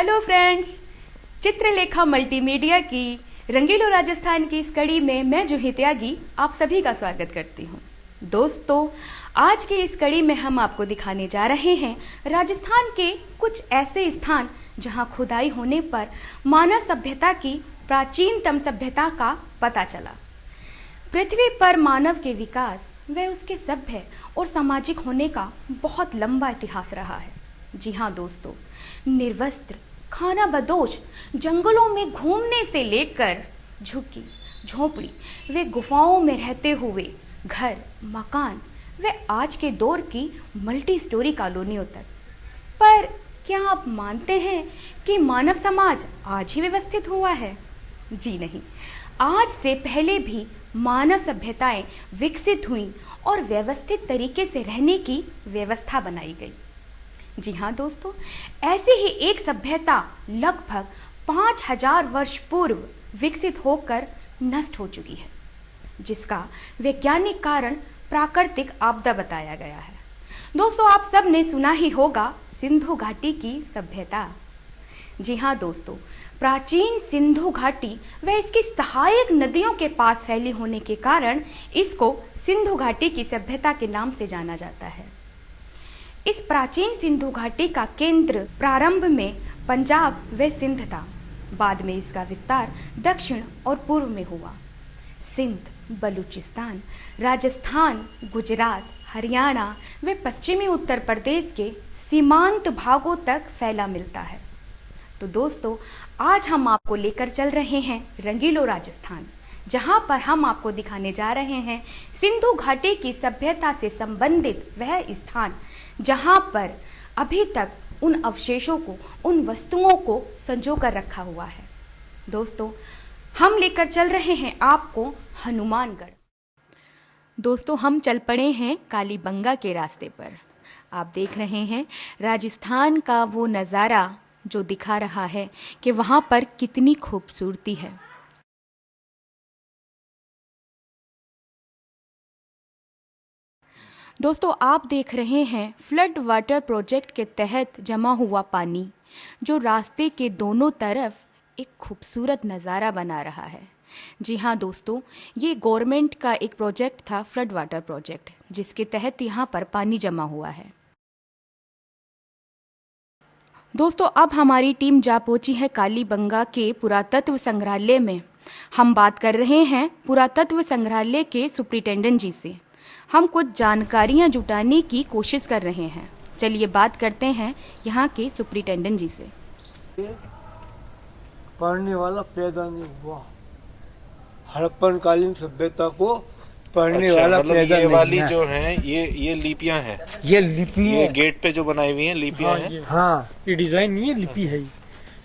Hello friends, Chitralekha multimedia की रंगीलो राजस्थान की इस कड़ी में मैं जूही त्यागी आप सभी का स्वागत करती हूँ। दोस्तों, आज की इस कड़ी में हम आपको दिखाने जा रहे हैं राजस्थान के कुछ ऐसे स्थान जहाँ खुदाई होने पर मानव सभ्यता की प्राचीनतम सभ्यता का पता चला। पृथ्वी पर मानव के विकास व उसके सभ्य और सामाजिक होने का बहुत लंबा इतिहास रहा है। जी हाँ दोस्तों, निर्वस्त्र, खाना बदोश, जंगलों में घूमने से लेकर झुग्गी झोंपड़ी वे गुफाओं में रहते हुए घर मकान व आज के दौर की मल्टी स्टोरी कॉलोनियों तक। पर क्या आप मानते हैं कि मानव समाज आज ही व्यवस्थित हुआ है? जी नहीं, आज से पहले भी मानव सभ्यताएं विकसित हुईं और व्यवस्थित तरीके से रहने की व्यवस्था बनाई गई। जी हाँ दोस्तों, ऐसी ही एक सभ्यता लगभग 5000 वर्ष पूर्व विकसित होकर नष्ट हो चुकी है, जिसका वैज्ञानिक कारण प्राकृतिक आपदा बताया गया है। दोस्तों, आप सब ने सुना ही होगा सिंधु घाटी की सभ्यता। जी हाँ दोस्तों, प्राचीन सिंधु घाटी व इसकी सहायक नदियों के पास फैली होने के कारण इसको सिंधु घाटी की सभ्यता के नाम से जाना जाता है। इस प्राचीन सिंधु घाटी का केंद्र प्रारंभ में पंजाब व सिंध था। बाद में इसका विस्तार दक्षिण और पूर्व में हुआ। सिंध, बलूचिस्तान, राजस्थान, गुजरात, हरियाणा व पश्चिमी उत्तर प्रदेश के सीमांत भागों तक फैला मिलता है। तो दोस्तों, आज हम आपको लेकर चल रहे हैं रंगीलो राजस्थान, जहां पर हम आपको दिखाने जा रहे हैं सिंधु घाटी की सभ्यता से संबंधित वह स्थान जहां पर अभी तक उन अवशेषों को, उन वस्तुओं को संजो कर रखा हुआ है। दोस्तों, हम लेकर चल रहे हैं आपको हनुमानगढ़। दोस्तों, हम चल पड़े हैं कालीबंगा के रास्ते पर। आप देख रहे हैं राजस्थान का वो नज़ारा जो दिखा रहा है कि वहाँ पर कितनी खूबसूरती है। दोस्तों, आप देख रहे हैं फ्लड वाटर प्रोजेक्ट के तहत जमा हुआ पानी, जो रास्ते के दोनों तरफ एक खूबसूरत नज़ारा बना रहा है। जी हाँ दोस्तों, ये गवर्नमेंट का एक प्रोजेक्ट था, फ्लड वाटर प्रोजेक्ट, जिसके तहत यहाँ पर पानी जमा हुआ है। दोस्तों, अब हमारी टीम जा पहुंची है कालीबंगा के पुरातत्व संग्रहालय में। हम बात कर रहे हैं पुरातत्व संग्रहालय के सुप्रिंटेंडेंट जी से। हम कुछ जानकारियां जुटाने की कोशिश कर रहे हैं। चलिए बात करते हैं यहाँ के सुप्रिंटेंडेंट जी से। पढ़ने वाला पैदा नहीं हुआ, हड़प्पन कालीन सभ्यता को पढ़ने वाला मतलब पैदा ये नहीं वाली है। जो हैं ये लिपियां हैं। ये लिपि ये है। गेट पे जो बनाई हुई हैं लिपियां हैं। हाँ, ये डिजाइन नहीं है, लिपि है।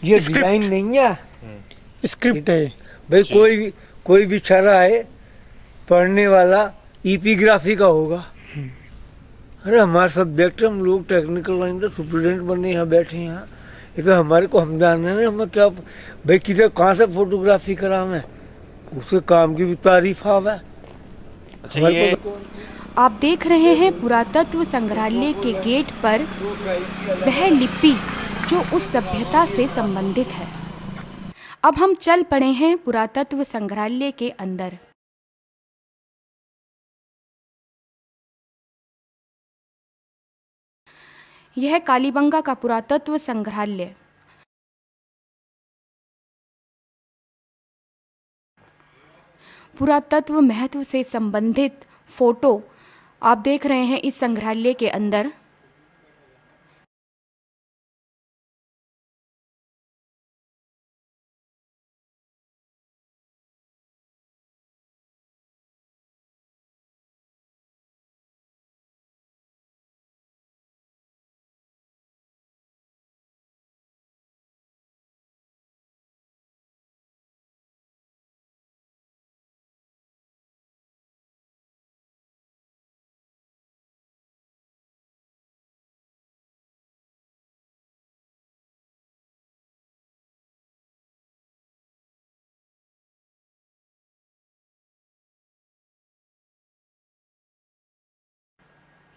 ये स्क्रिप्ट। डिजाइन नहीं है, स्क्रिप्ट है। भाई। जी। कोई भी छरा है पढ़ने वाला इपिग्राफी का होगा। अरे हमारे सब्जेक्ट, हम लोग टेक्निकल लाइन के सुप्रिटेंडेंट बने यहाँ बैठे हैं। यहाँ ये तो हमारे को हम जानना है, हमें क्या भाई किसे कहाँ से फोटोग्राफी करा मैं, उसके काम की भी तारीफ आवे। अच्छा, ये आप देख रहे हैं पुरातत्व संग्रहालय के गेट पर वह लिपि जो उस सभ्यता से संबंधित है। अब हम चल पड़े हैं पुरातत्व संग्रहालय के अंदर। यह कालीबंगा का पुरातत्व संग्रहालय। पुरातत्व महत्व से संबंधित फोटो आप देख रहे हैं इस संग्रहालय के अंदर।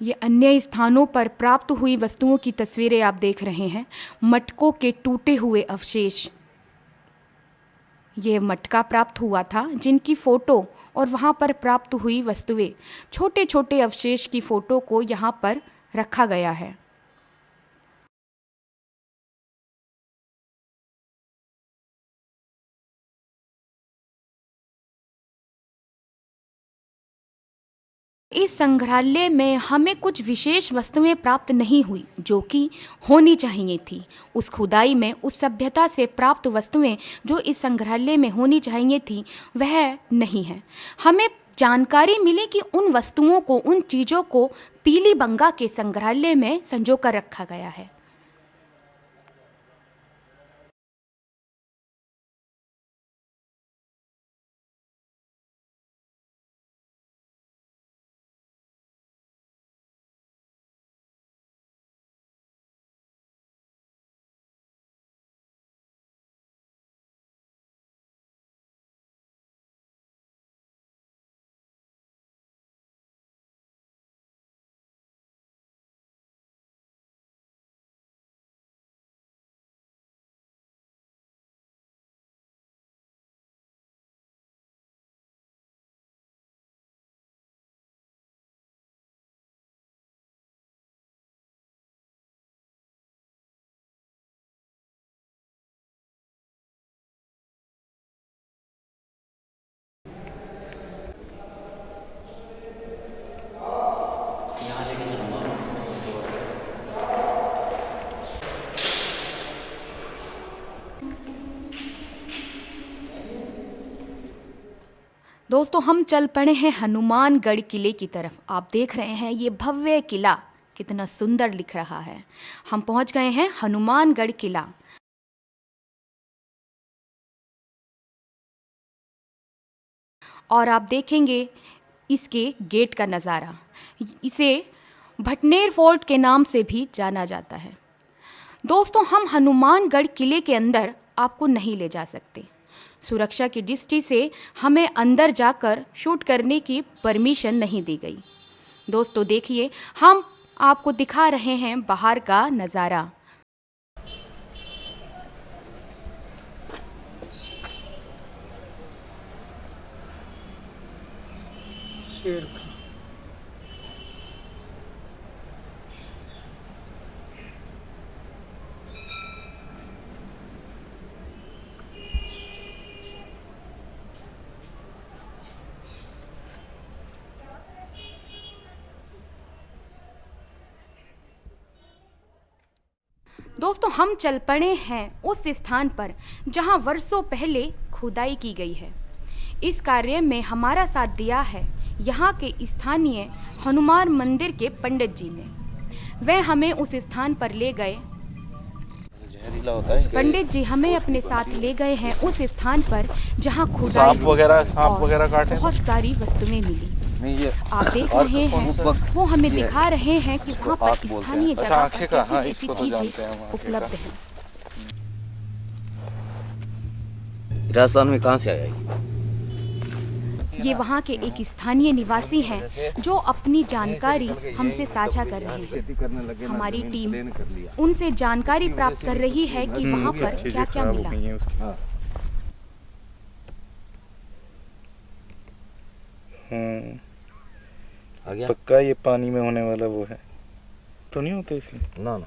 ये अन्य स्थानों पर प्राप्त हुई वस्तुओं की तस्वीरें आप देख रहे हैं। मटकों के टूटे हुए अवशेष, ये मटका प्राप्त हुआ था जिनकी फ़ोटो और वहाँ पर प्राप्त हुई वस्तुएं, छोटे छोटे अवशेष की फ़ोटो को यहाँ पर रखा गया है। इस संग्रहालय में हमें कुछ विशेष वस्तुएं प्राप्त नहीं हुई जो कि होनी चाहिए थी। उस खुदाई में उस सभ्यता से प्राप्त वस्तुएं जो इस संग्रहालय में होनी चाहिए थी वह नहीं है। हमें जानकारी मिली कि उन वस्तुओं को, उन चीज़ों को पीलीबंगा के संग्रहालय में संजो कर रखा गया है। दोस्तों, हम चल पड़े हैं हनुमानगढ़ किले की तरफ। आप देख रहे हैं ये भव्य किला कितना सुंदर दिख रहा है। हम पहुंच गए हैं हनुमानगढ़ किला। और आप देखेंगे इसके गेट का नज़ारा। इसे भटनेर फोर्ट के नाम से भी जाना जाता है। दोस्तों, हम हनुमानगढ़ किले के अंदर आपको नहीं ले जा सकते। सुरक्षा की दृष्टि से हमें अंदर जाकर शूट करने की परमिशन नहीं दी गई। दोस्तों देखिए, हम आपको दिखा रहे हैं बाहर का नज़ारा। शेर का दोस्तों, हम चल पड़े हैं उस स्थान पर जहां वर्षों पहले खुदाई की गई है। इस कार्य में हमारा साथ दिया है यहाँ के स्थानीय हनुमान मंदिर के पंडित जी ने। वह हमें उस स्थान पर ले गए। जहरीला होता है। पंडित जी हमें अपने साथ ले गए हैं उस स्थान पर जहाँ खुदाई सांप वगैरह काटे। बहुत सारी वस्तुएं मिली। नहीं, ये आप देख रहे हैं, वो हमें दिखा रहे हैं कि वहाँ पर स्थानीय जगह पर कैसी चीजें उपलब्ध हैं। राजस्थान में कहाँ से आया ये? ये वहाँ के एक स्थानीय निवासी हैं जो अपनी जानकारी हमसे साझा कर रहे हैं। हमारी टीम उनसे जानकारी प्राप्त कर रही है कि वहाँ पर क्या क्या मिला। पक्का ये पानी में होने वाला वो है तो नहीं होता इसके? ना ना।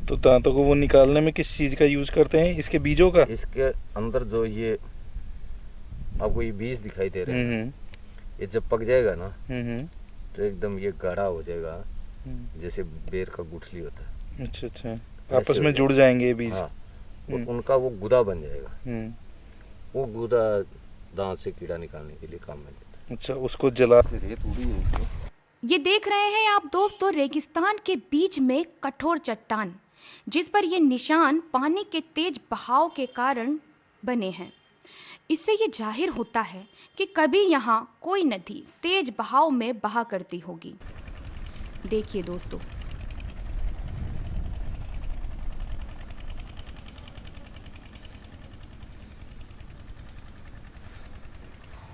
तो दांतों को वो निकालने में किस चीज का यूज करते हैं? इसके बीजों का? इसके अंदर जो ये आपको ये बीज दिखाई दे रहे हैं, ये जब पक जाएगा ना तो एकदम ये गाढ़ा हो जाएगा, जैसे बेर का गुठली होता है। अच्छा अच्छा, आपस में जुड़ जाएंगे ये बीज। हाँ, उनका वो गुदा बन जाएगा। वो गुदा दांत से कीड़ा निकालने के लिए काम में लेता है। अच्छा, उसको जला। ये देख रहे हैं आप दोस्तों, रेगिस्तान के बीच में कठोर चट्टान, जिस पर ये निशान पानी के तेज बहाव के कारण बने हैं। इससे ये जाहिर होता है कि कभी यहाँ कोई नदी तेज बहाव में बहा करती होगी। देखिए दोस्तों,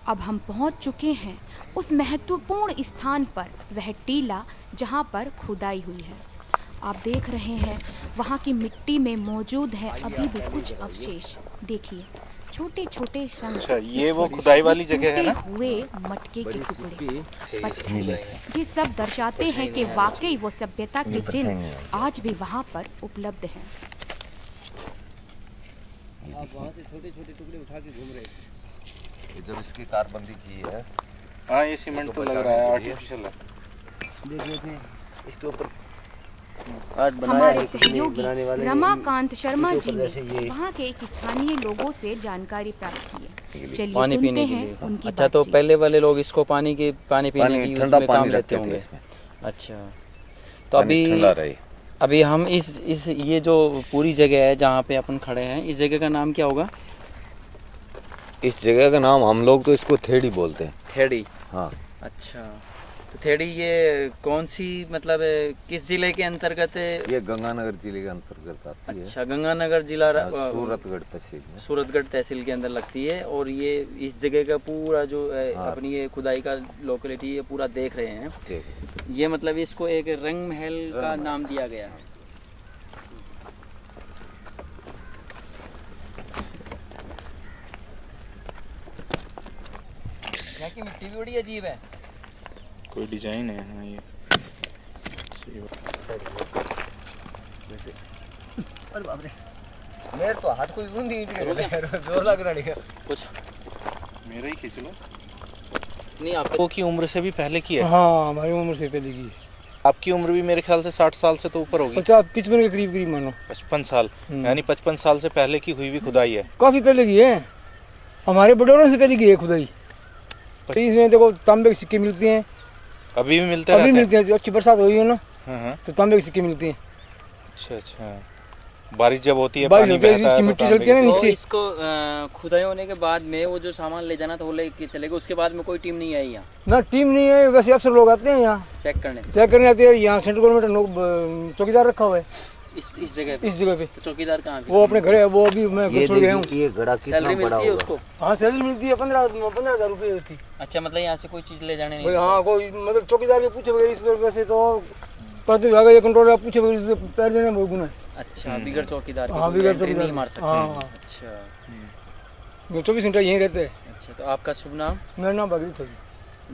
अब हम पहुंच चुके हैं उस महत्वपूर्ण स्थान पर, वह टीला जहां पर खुदाई हुई है। आप देख रहे हैं वहां की मिट्टी में मौजूद है अभी भी कुछ अवशेष। देखिए छोटे छोटे अच्छा, ये वो खुदाई वाली जगह है ना? हुए मटके के टुकड़े, पत्थर, ये सब दर्शाते हैं कि वाकई वो सभ्यता के चिन्ह आज भी वहां पर उपलब्ध हैं। आप वहाँ से छोटे छोटे टुकड़े उठा के घूम रहे थे। जब इसकी तारबंदी की है, हाँ ये सीमेंट तो लग रहा है आर्टिफिशियल है। देख रहे थे इसके ऊपर हमारे सहयोगी रमाकांत शर्मा जी ने जैसे ये वहाँ के एक स्थानीय लोगों से जानकारी प्राप्त की है। चलिए पानी सुनते पीने के हैं लिए। उनकी अच्छा, तो बातचीत। पहले वाले लोग इसको पानी पीने की ठंडा उसमें काम पानी लेते रखते थे होंगे। इसमें, अच्छा, तो पानी ठंडा रहे। अभी हम इस ये जो पूरी जगह है जहाँ पे अपन खड़े हैं, इस जगह का नाम क्या होगा? इस जगह का नाम हम लोग तो इसको थेड़ी बोलते हैं। थेड़ी। हाँ, अच्छा, तो थेड़ी ये कौन सी, मतलब किस जिले के अंतर्गत है? ये गंगानगर जिले के अंतर्गत आती है। अच्छा, गंगानगर जिला सूरतगढ़ तहसील में। सूरतगढ़ तहसील के अंदर लगती है। और ये इस जगह का पूरा जो हाँ। अपनी ये खुदाई का लोकेलिटी ये पूरा देख रहे हैं। ये मतलब इसको एक रंग महल का नाम दिया गया है। यहाँ की मिट्टी भी बड़ी अजीब है। कोई डिजाइन है हाँ ये अरे बाप रे, मेरे तो हाथ कोई बूंदी ईंट के जोर लग रहा है कुछ मेरा ही खींच लो। नहीं, आपको की उम्र से भी पहले की है। हाँ, हमारी उम्र से पहले की। आपकी उम्र भी मेरे ख्याल से 60 साल से तो ऊपर होगी। 50-55 के करीब करीब मानो। 55 साल, यानी 55 साल से पहले की हुई भी खुदाई है। काफी पहले की है, हमारे बड़ों से पहले की है खुदाई। इसमें देखो तांबे के सिक्के मिलते हैं, अभी भी मिलते अभी रहते हैं। मिलते हैं। जो अच्छी बरसात हुई है ना, हाँ, तो तांबे के सिक्के मिलते हैं। अच्छा अच्छा, बारिश जब होती है बारिश पानी होती है, बहता है इसकी तो मिट्टी तांबे चलती है के ना तो नीचे। इसको खुदाई होने के बाद में वो जो सामान ले जाना था वो लेके चलेगा, उसके बाद में कोई टीम नहीं आई यहाँ ना टीम नहीं है, वैसे अफसर लोग आते हैं यहाँ चेक करने? चेक करने आते हैं। यहाँ सेंट्रल गवर्नमेंट लोग चौकीदार रखा हुआ है इस जगह पे। इस जगह पे। तो चौकीदार कहाँ पे? वो अपने घर है, वो अभी मैं घर छोड़ गया हूँ। ये गड़ा कितना सैलरी बड़ा मिलती है होगा? उसको? हाँ, सैलरी मिलती है 15,000 रुपये उसकी। अच्छा, मतलब यहाँ से कोई चीज ले जाने भाई नहीं? हाँ, कोई मतलब चौकीदार के पूछे बगैर इस पर वैसे तो प्रति विभाग या कंट्रोलर पूछे बगैर इस पे पैर देना बहुत गुना है। अच्छा, बिगड़ चौकीदार के हाँ, कोई बिगड़ एंट्री चौकीदार नहीं मार सकते। हाँ, हाँ। अच्छा, वो 24 घंटा यहीं रहते हैं। अच्छा, तो आपका शुभ नाम? मेरा नाम भागीरथ है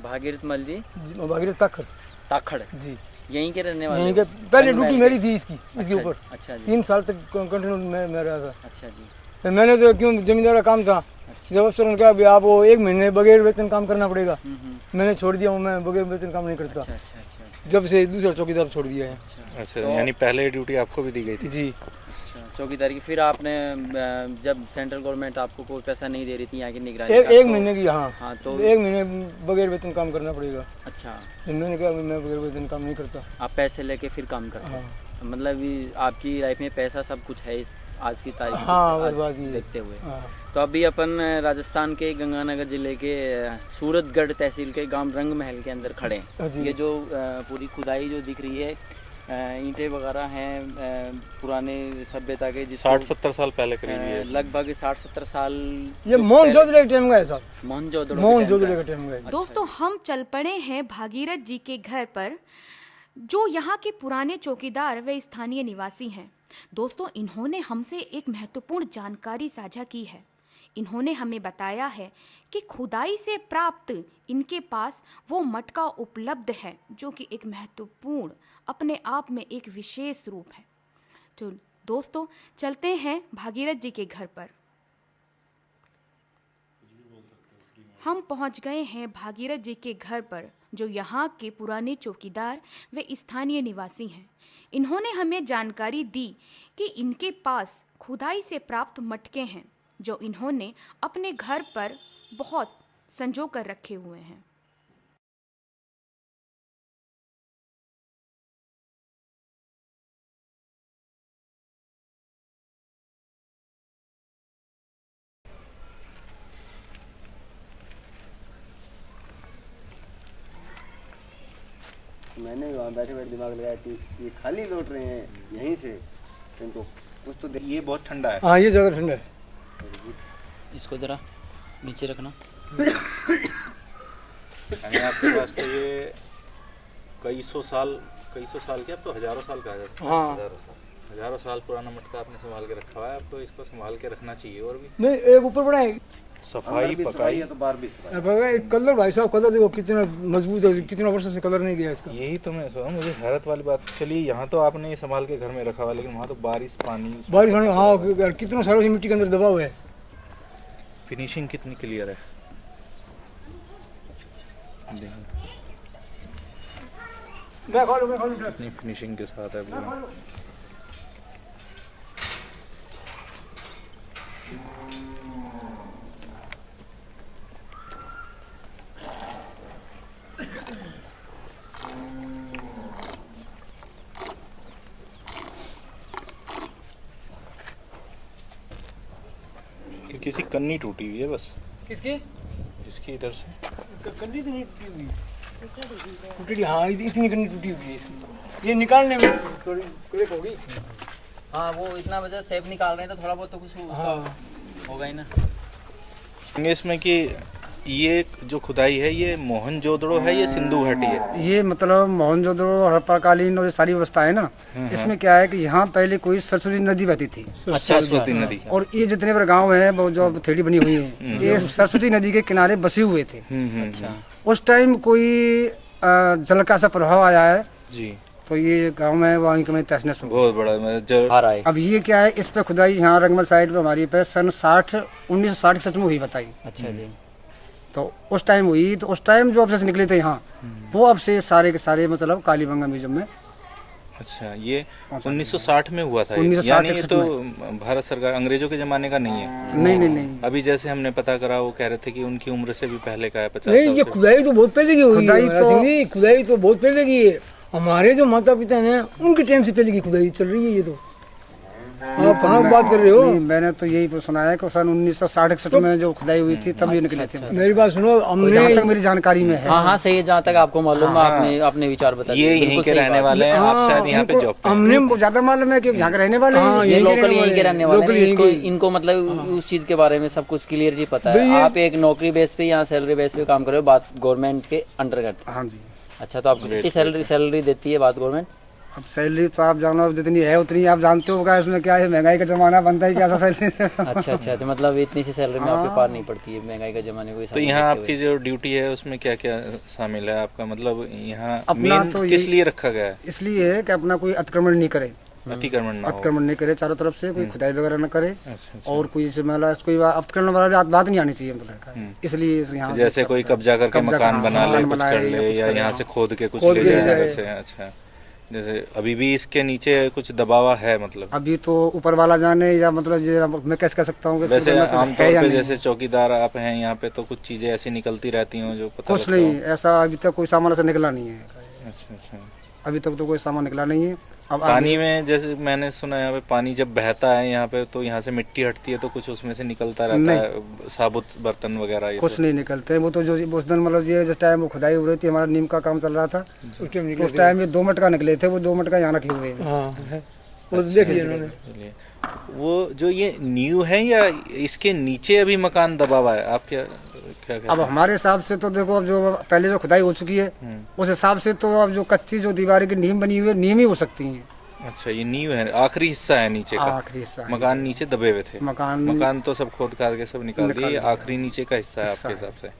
भागीरथ मल जी भागीरथ ताखर ताखड़, जी। यहीं के रहने वाले? यहीं के पहले ड्यूटी मेरी थी इसके अच्छा, ऊपर। अच्छा जी, 3 साल तक कंटिन्यू मैं रहा था। अच्छा जी, तो मैंने तो क्यों जमींदार का काम था, अच्छा। जब अफसर ने कहा भी आपको 1 महीने बगैर वेतन काम करना पड़ेगा, हम्म। मैंने छोड़ दिया हूँ। मैं बगैर वेतन काम नहीं करता, अच्छा अच्छा अच्छा जब से दूसरा चौकीदार छोड़ दिया है। अच्छा अच्छा, यानी पहले ड्यूटी आपको भी दी गई थी। जी। अच्छा, चौकीदारी की। फिर आपने जब सेंट्रल गवर्नमेंट आपको कोई पैसा नहीं दे रही थी यहाँ की निगरानी एक का, एक तो- महीने की, हाँ हाँ, तो 1 महीने बगैर वेतन काम करना पड़ेगा। अच्छा, तो मैंने कहा मैं बगैर वेतन काम नहीं करता। आप पैसे लेके फिर काम करते हैं? हाँ मतलब ये आपकी लाइफ में पैसा सब कुछ है इस आज की तारीख में, हाँ, आज बस बाकी है। देखते हुए। हाँ। तो अभी अपन राजस्थान के गंगानगर जिले के सूरतगढ़ तहसील के गांव रंग महल के अंदर खड़े हैं। जी। ये जो पूरी खुदाई जो दिख रही है, ईंटें वगैरह हैं पुराने सभ्यता के, जिसको 60-70 साल पहले करीब ये लगभग 60-70 साल ये मोहनजोदड़ो के टाइम का है साहब, मोहनजोदड़ो मोहनजोदड़ो के टाइम का है। दोस्तों हम चल पड़े हैं भागीरथ जी के घर पर, जो यहाँ के पुराने चौकीदार व स्थानीय निवासी हैं। दोस्तों इन्होंने हमसे एक महत्वपूर्ण जानकारी साझा की है। इन्होंने हमें बताया है कि खुदाई से प्राप्त इनके पास वो मटका उपलब्ध है जो कि एक महत्वपूर्ण, अपने आप में एक विशेष रूप है। तो दोस्तों चलते हैं भागीरथ जी के घर पर। हम पहुंच गए हैं भागीरथ जी के घर पर, जो यहाँ के पुराने चौकीदार व स्थानीय निवासी हैं। इन्होंने हमें जानकारी दी कि इनके पास खुदाई से प्राप्त मटके हैं जो इन्होंने अपने घर पर बहुत संजो कर रखे हुए हैं। मैंने वहाँ बैठे बैठे दिमाग लगाया कि ये खाली लौट रहे हैं यहीं से, इनको कुछ तो ये बहुत ठंडा है। हाँ, ये जगह ठंडा है। इसको जरा नीचे रखना। यानी आपके पास तो ये कई सौ साल क्या, अब तो हजारों साल कहा जाता है। हाँ। हजारों साल पुराना मटका आपने संभाल के रखा हुआ है, आपको इसको संभाल के रखना चाहिए। और भी नहीं, एक ऊपर बड़ा है सफाई पकाई, तो बार भी सफाई। भैया, कलर भाई साहब, कलर देखो कितना मजबूत है, कितना वर्षों से कलर नहीं गया इसका। यही तो मैं सोचा, मुझे हैरत वाली बात। चलिए यहाँ तो आपने ये संभाल के घर में रखा हुआ, लेकिन वहाँ तो बारिश पानी, बारिश होने, हाँ, कितना सालों से मिट्टी के अंदर दबा हुआ है। फिनिशिंग कितनी क्लियर है। देखिए मैं खा लूं कितनी फिनिशिंग के साथ है पूरा। किसी कन्नी टूटी हुई है बस किसकी? इसकी इधर से। कन्नी तो नहीं टूटी हुई, टूटी, हाँ, इतनी कन्नी टूटी हुई है इसकी। ये निकालने में थोड़ी क्रैक होगी। हाँ, वो इतना वजह सेप निकाल रहे हैं तो थोड़ा बहुत तो कुछ हाँ, होगा ही ना। इसमें कि ये जो खुदाई है ये मोहनजोदड़ो है, ये सिंधु घाटी है। ये मतलब मोहनजोदड़ो, हड़प्पाकालीन और ये सारी व्यवस्था है ना, इसमें क्या है कि यहाँ पहले कोई सरस्वती नदी बहती थी। सरस्वती नदी। और ये जितने भी गांव हैं वो जो थेड़ी बनी हुई है, ये सरस्वती नदी के किनारे बसे हुए थे। अच्छा। उस टाइम कोई जल का सा प्रभाव आया है, जी। तो ये गांव में वहाँ की तहस हो गई। बहुत बड़ा आ रहा है। अब ये क्या है, इस पे खुदाई यहाँ रंगमल साइड पे हमारी पे सन 1960 में हुई बताई। अच्छा जी। तो उस टाइम हुई, तो उस टाइम जो अवशेष निकले थे यहाँ, वो अब से सारे के सारे मतलब कालीबंगा म्यूजियम में। अच्छा, ये 1960 में हुआ था। 1960 यानी ये तो भारत सरकार, अंग्रेजों के जमाने का नहीं है। नहीं। अभी जैसे हमने पता करा, वो कह रहे थे कि उनकी उम्र से भी पहले का है, 50 नहीं, साल ये से। खुदाई तो बहुत पहले की हुई है। खुदाई तो बहुत पहले की है। हमारे जो माता पिता हैं उनके टाइम से पहले की खुदाई चल रही है ये तो। आप कहाँ बात कर रहे हो? नहीं, मैंने तो यही तो सुना है कि सन 1960 में जो खुदाई हुई थी तब ये निकले थे। मेरी बात सुनो, हमने जहाँ तक मेरी जानकारी में है। हाँ, सही है, जहाँ तक आपको मालूम है, आपने विचार बता दिए। ये यहीं के रहने वाले हैं, आप शायद यहाँ पे जॉब पे हैं। हमने हमको ज्यादा मालूम है कि यहाँ के रहने वाले हैं। ये लोकल यहीं के रहने वाले लोकल हैं। यहीं के। इनको मतलब उस चीज के बारे में सब कुछ क्लियरली पता है। आप एक नौकरी बेस पे या सैलरी बेस पे काम कर रहे हो, बात गवर्नमेंट के अंडर करते हैं। हाँ जी। अच्छा, तो आपको कितनी सैलरी देती है बात गवर्नमेंट? अब सैलरी तो आप जानो जितनी है उतनी आप जानते हो, क्या इसमें क्या है, महंगाई का जमाना बनता है, कैसा सैलरी से। अच्छा, मतलब इतनी सी सैलरी में आपके पार नहीं पड़ती है महंगाई का जमाने को। तो यहाँ आपकी जो ड्यूटी है उसमें क्या क्या शामिल है आपका, मतलब यहाँ अपना मेन तो किस यही- लिए रखा गया है? इसलिए है कि अपना कोई अतिक्रमण नहीं करे, अतिक्रमण ना हो। अतिक्रमण नहीं करे चारों तरफ से, कोई खुदाई वगैरह न करे, अच्छा। और कोई से मतलब कोई अतिक्रमण वाला बात नहीं आनी चाहिए मतलब। इसलिए यहाँ जैसे कोई कब्जा करके कब्जा मकान हाँ, बना ले, मकान कुछ बनाए कर या ले, कुछ या करे, यहाँ हाँ। से खोद के कुछ खोद ले के जाए ले जाए। इधर से। अच्छा, जैसे अभी भी इसके नीचे कुछ दबावा है मतलब? अभी तो ऊपर वाला जाने, या मतलब ये मैं कैसे कह सकता हूँ कि वैसे इसके अंदर कुछ आमतौर है या पे नहीं। जैसे चौकीदार आप हैं यहाँ पे, तो कुछ चीजें ऐसी निकलती रहती हों जो पता कुछ लगता हो। नहीं, ऐसा अभी तक कोई सामान ऐसा निकला नहीं है। अच्छा। अभी तक तो कोई सामान निकला नहीं है। अब पानी में जैसे मैंने सुना है यहाँ पे पानी जब बहता है यहाँ पे, तो यहाँ से मिट्टी हटती है तो कुछ उसमें से निकलता रहता है, साबुत बर्तन वगैरह ये कुछ सब। नहीं निकलते। वो तो जो उस दिन मतलब ये जिस टाइम वो खुदाई हो रही थी, हमारा नीम का काम चल रहा था, तो उस टाइम ये 2 मटका निकले थे, वो 2 मटका यहाँ रखे हुए हैं। हाँ है। वो देखिए इन्होंने। चलिए, वो जो ये न्यू है या इसके नीचे अभी मकान दबा हुआ है, आप क्या कहते अब हैं? हमारे हिसाब से तो देखो, अब जो पहले जो खुदाई हो चुकी है उस हिसाब से तो अब जो कच्ची जो दीवार की नींव बनी हुई है, नींव ही हो सकती है। अच्छा, ये नींव है, आखिरी हिस्सा है नीचे का। आखिरी हिस्सा है। मकान नीचे दबे हुए थे। मकान तो सब खोद खाद के सब निकाल दिए, ये आखिरी नीचे का हिस्सा है हिस्सा आपके है। हिसाब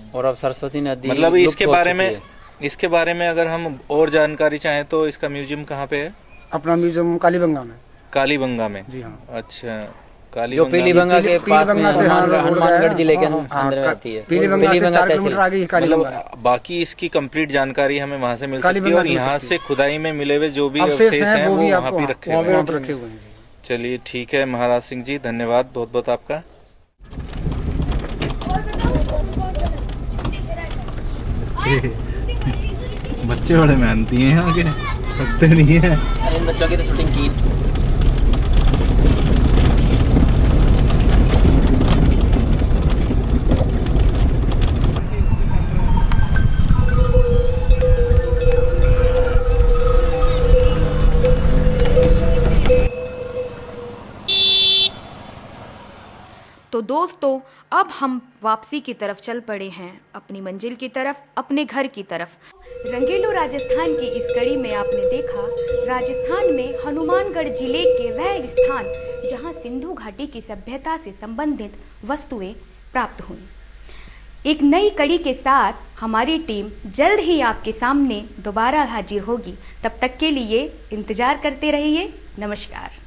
से। और अब सरस्वती नदी मतलब लुप्त इसके हो बारे चुकी में, है। इसके बारे में अगर हम और जानकारी चाहें तो इसका म्यूजियम कहाँ पे है? अपना म्यूजियम कालीबंगा में। कालीबंगा में। जी हाँ। अच्छा, जो कालीबंगा पीलीबंगा के पास में पीलीबंगा से हाँ, हनुमानगढ़ जिले के हाँ, अंदर हाँ, रहती है। पीलीबंगा से 4 किलोमीटर आगे ही कालीबंगा है। मतलब बाकी इसकी कंप्लीट जानकारी हमें वहाँ से मिल सकती है, कालीबंगा और से मिल यहाँ सकती से खुदाई में मिले हुए जो भी अवशेष अवशेष हैं वो वो भी वहाँ आपको पे रखे वहाँ हुए हैं। पे रखे हुए हैं। चलिए ठीक है महाराज सिंह जी, धन्यवाद बहुत बहुत आपका। बच्चे बड़े मेहनती हैं यहाँ के, थकते नहीं है। अरे इन बच्चों की तो शूटिंग की। तो दोस्तों, अब हम वापसी की तरफ चल पड़े हैं, अपनी मंजिल की तरफ, अपने घर की तरफ। रंगीलो राजस्थान की इस कड़ी में आपने देखा राजस्थान में हनुमानगढ़ जिले के वह स्थान जहां सिंधु घाटी की सभ्यता से संबंधित वस्तुएं प्राप्त हुई। एक नई कड़ी के साथ हमारी टीम जल्द ही आपके सामने दोबारा हाजिर होगी। तब तक के लिए इंतजार करते रहिए। नमस्कार।